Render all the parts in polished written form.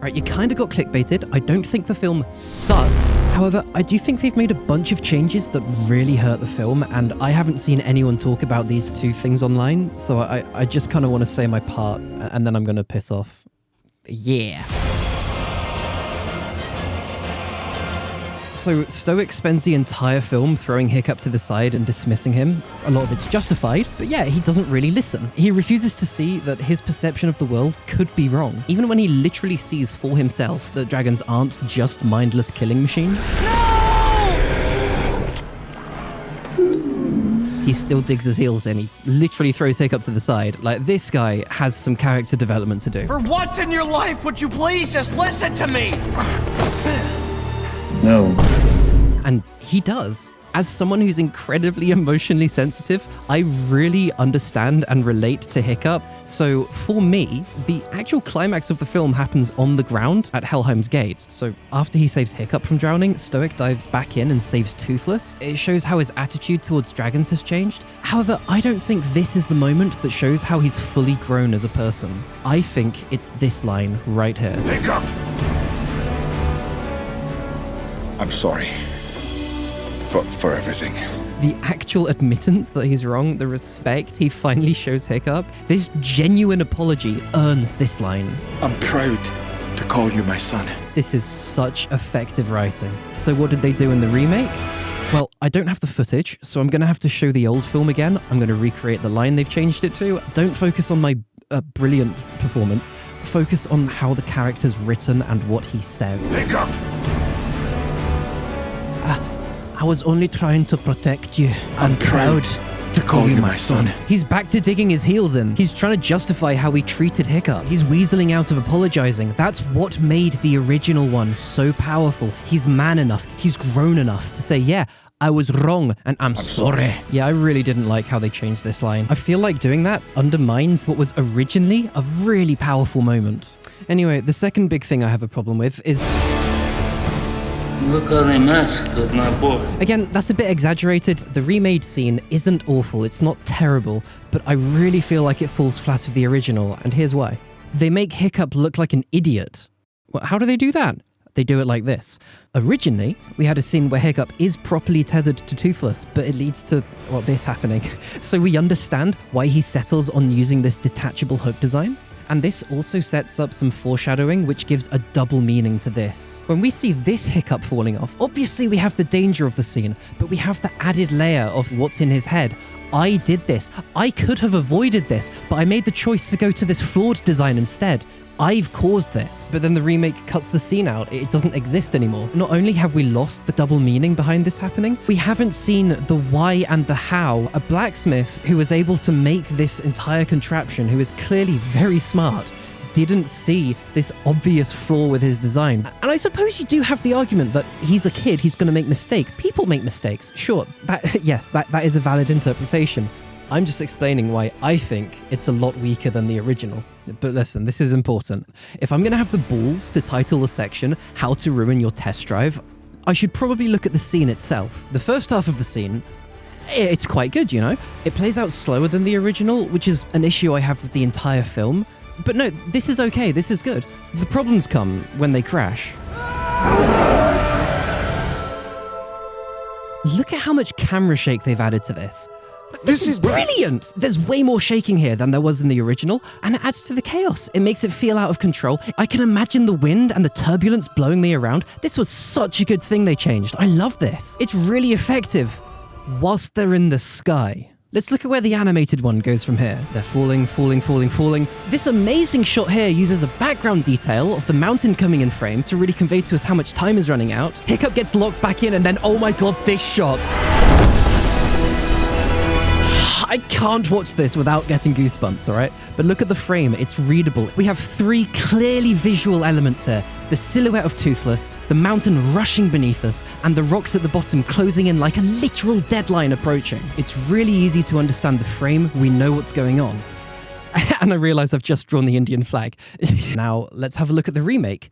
Right, you kind of got clickbaited. I don't think the film sucks. However, I do think they've made a bunch of changes that really hurt the film, and I haven't seen anyone talk about these two things online, so I just kind of want to say my part, and then I'm going to piss off. Yeah. So Stoic spends the entire film throwing Hiccup to the side and dismissing him. A lot of it's justified, but yeah, he doesn't really listen. He refuses to see that his perception of the world could be wrong, even when he literally sees for himself that dragons aren't just mindless killing machines. He still digs his heels in. He literally throws Hiccup to the side. Like, this guy has some character development to do. For once in your life, would you please just listen to me? No. And he does. As someone who's incredibly emotionally sensitive, I really understand and relate to Hiccup. So for me, the actual climax of the film happens on the ground at Helheim's Gate. So after he saves Hiccup from drowning, Stoic dives back in and saves Toothless. It shows how his attitude towards dragons has changed. However, I don't think this is the moment that shows how he's fully grown as a person. I think it's this line right here. Hiccup! I'm sorry. For everything. The actual admittance that he's wrong, the respect he finally shows Hiccup, this genuine apology earns this line. I'm proud to call you my son. This is such effective writing. So what did they do in the remake? Well, I don't have the footage, so I'm going to have to show the old film again. I'm going to recreate the line they've changed it to. Don't focus on my brilliant performance. Focus on how the character's written and what he says. Hiccup! I was only trying to protect you. I'm proud to call you my son. He's back to digging his heels in. He's trying to justify how he treated Hiccup. He's weaseling out of apologizing. That's what made the original one so powerful. He's man enough. He's grown enough to say, yeah, I was wrong and I'm sorry. Yeah, I really didn't like how they changed this line. I feel like doing that undermines what was originally a really powerful moment. Anyway, the second big thing I have a problem with is... Look how they massacred my boy. Again, that's a bit exaggerated. The remade scene isn't awful, it's not terrible, but I really feel like it falls flat of the original, and here's why. They make Hiccup look like an idiot. Well, how do they do that? They do it like this. Originally, we had a scene where Hiccup is properly tethered to Toothless, but it leads to, well, this happening. So we understand why he settles on using this detachable hook design. And this also sets up some foreshadowing, which gives a double meaning to this. When we see this Hiccup falling off, obviously we have the danger of the scene, but we have the added layer of what's in his head. I did this. I could have avoided this, but I made the choice to go to this flawed design instead. I've caused this. But then the remake cuts the scene out. It doesn't exist anymore. Not only have we lost the double meaning behind this happening, we haven't seen the why and the how. A blacksmith who was able to make this entire contraption, who is clearly very smart, didn't see this obvious flaw with his design. And I suppose you do have the argument that he's a kid, he's going to make mistakes. People make mistakes. Sure, yes, that is a valid interpretation. I'm just explaining why I think it's a lot weaker than the original. But listen, this is important. If I'm going to have the balls to title the section, How to Ruin Your Test Drive, I should probably look at the scene itself. The first half of the scene, it's quite good, you know? It plays out slower than the original, which is an issue I have with the entire film. But no, this is okay, this is good. The problems come when they crash. Look at how much camera shake they've added to this. This is brilliant! There's way more shaking here than there was in the original, and it adds to the chaos. It makes it feel out of control. I can imagine the wind and the turbulence blowing me around. This was such a good thing they changed. I love this. It's really effective whilst they're in the sky. Let's look at where the animated one goes from here. They're falling, falling, falling, falling. This amazing shot here uses a background detail of the mountain coming in frame to really convey to us how much time is running out. Hiccup gets locked back in, and then, oh my god, this shot. I can't watch this without getting goosebumps, all right? But look at the frame, it's readable. We have three clearly visual elements here. The silhouette of Toothless, the mountain rushing beneath us, and the rocks at the bottom closing in like a literal deadline approaching. It's really easy to understand the frame, we know what's going on. And I realize I've just drawn the Indian flag. Now, let's have a look at the remake.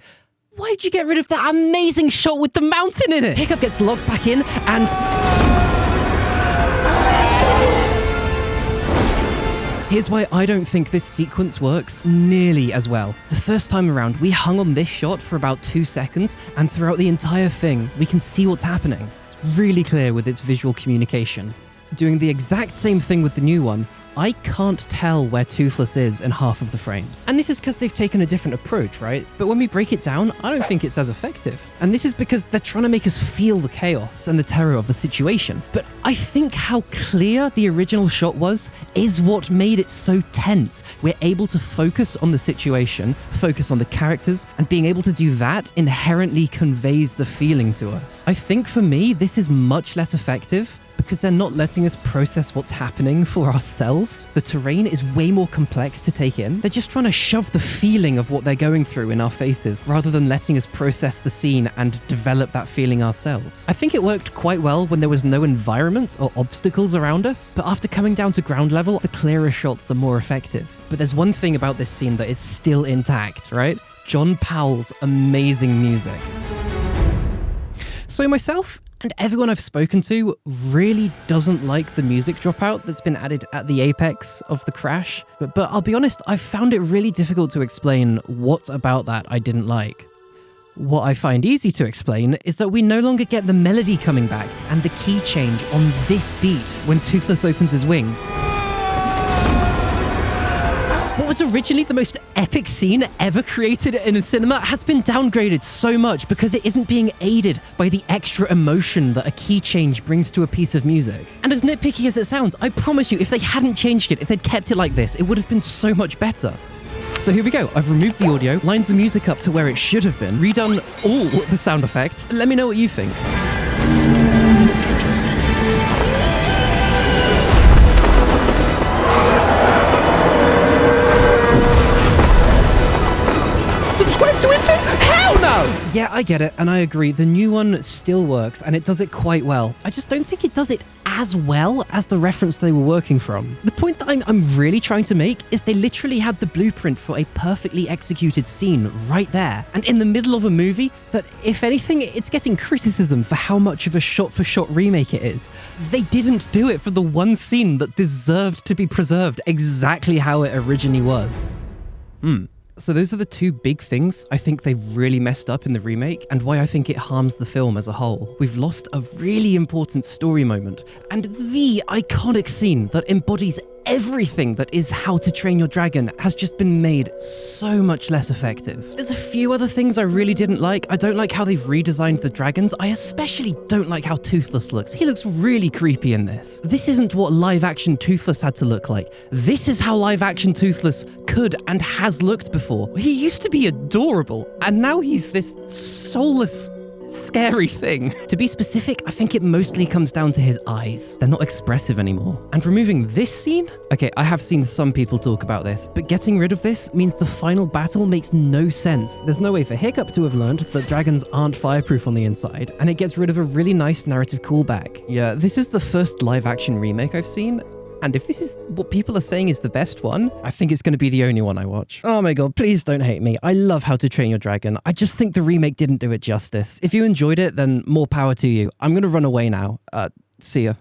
Why did you get rid of that amazing shot with the mountain in it? Hiccup gets locked back in, and... Here's why I don't think this sequence works nearly as well. The first time around, we hung on this shot for about 2 seconds, and throughout the entire thing, we can see what's happening. It's really clear with its visual communication. Doing the exact same thing with the new one, I can't tell where Toothless is in half of the frames. And this is because they've taken a different approach, right? But when we break it down, I don't think it's as effective. And this is because they're trying to make us feel the chaos and the terror of the situation. But I think how clear the original shot was is what made it so tense. We're able to focus on the situation, focus on the characters, and being able to do that inherently conveys the feeling to us. I think for me, this is much less effective because they're not letting us process what's happening for ourselves. The terrain is way more complex to take in. They're just trying to shove the feeling of what they're going through in our faces, rather than letting us process the scene and develop that feeling ourselves. I think it worked quite well when there was no environment or obstacles around us, but after coming down to ground level, the clearer shots are more effective. But there's one thing about this scene that is still intact, right? John Powell's amazing music. So myself and everyone I've spoken to really doesn't like the music dropout that's been added at the apex of the crash. But I'll be honest, I found it really difficult to explain what about that I didn't like. What I find easy to explain is that we no longer get the melody coming back and the key change on this beat when Toothless opens his wings. What was originally the most epic scene ever created in a cinema has been downgraded so much because it isn't being aided by the extra emotion that a key change brings to a piece of music. And as nitpicky as it sounds, I promise you, if they hadn't changed it, if they'd kept it like this, it would have been so much better. So here we go. I've removed the audio, lined the music up to where it should have been, redone all the sound effects. Let me know what you think. Yeah, I get it, and I agree. The new one still works, and it does it quite well. I just don't think it does it as well as the reference they were working from. The point that I'm really trying to make is they literally had the blueprint for a perfectly executed scene right there, and in the middle of a movie that, if anything, it's getting criticism for how much of a shot-for-shot remake it is. They didn't do it for the one scene that deserved to be preserved exactly how it originally was. So those are the two big things I think they really messed up in the remake, and why I think it harms the film as a whole. We've lost a really important story moment, and the iconic scene that embodies everything that is How to Train Your Dragon has just been made so much less effective. There's a few other things I really didn't like. I don't like how they've redesigned the dragons. I especially don't like how Toothless looks. He looks really creepy in this. This isn't what live-action Toothless had to look like. This is how live-action Toothless could and has looked before. He used to be adorable, and now he's this soulless, scary thing. To be specific, I think it mostly comes down to his eyes. They're not expressive anymore. And removing this scene? Okay, I have seen some people talk about this, but getting rid of this means the final battle makes no sense. There's no way for Hiccup to have learned that dragons aren't fireproof on the inside, and it gets rid of a really nice narrative callback. Yeah, this is the first live-action remake I've seen, and if this is what people are saying is the best one, I think it's going to be the only one I watch. Oh my god, please don't hate me. I love How to Train Your Dragon. I just think the remake didn't do it justice. If you enjoyed it, then more power to you. I'm going to run away now. See ya.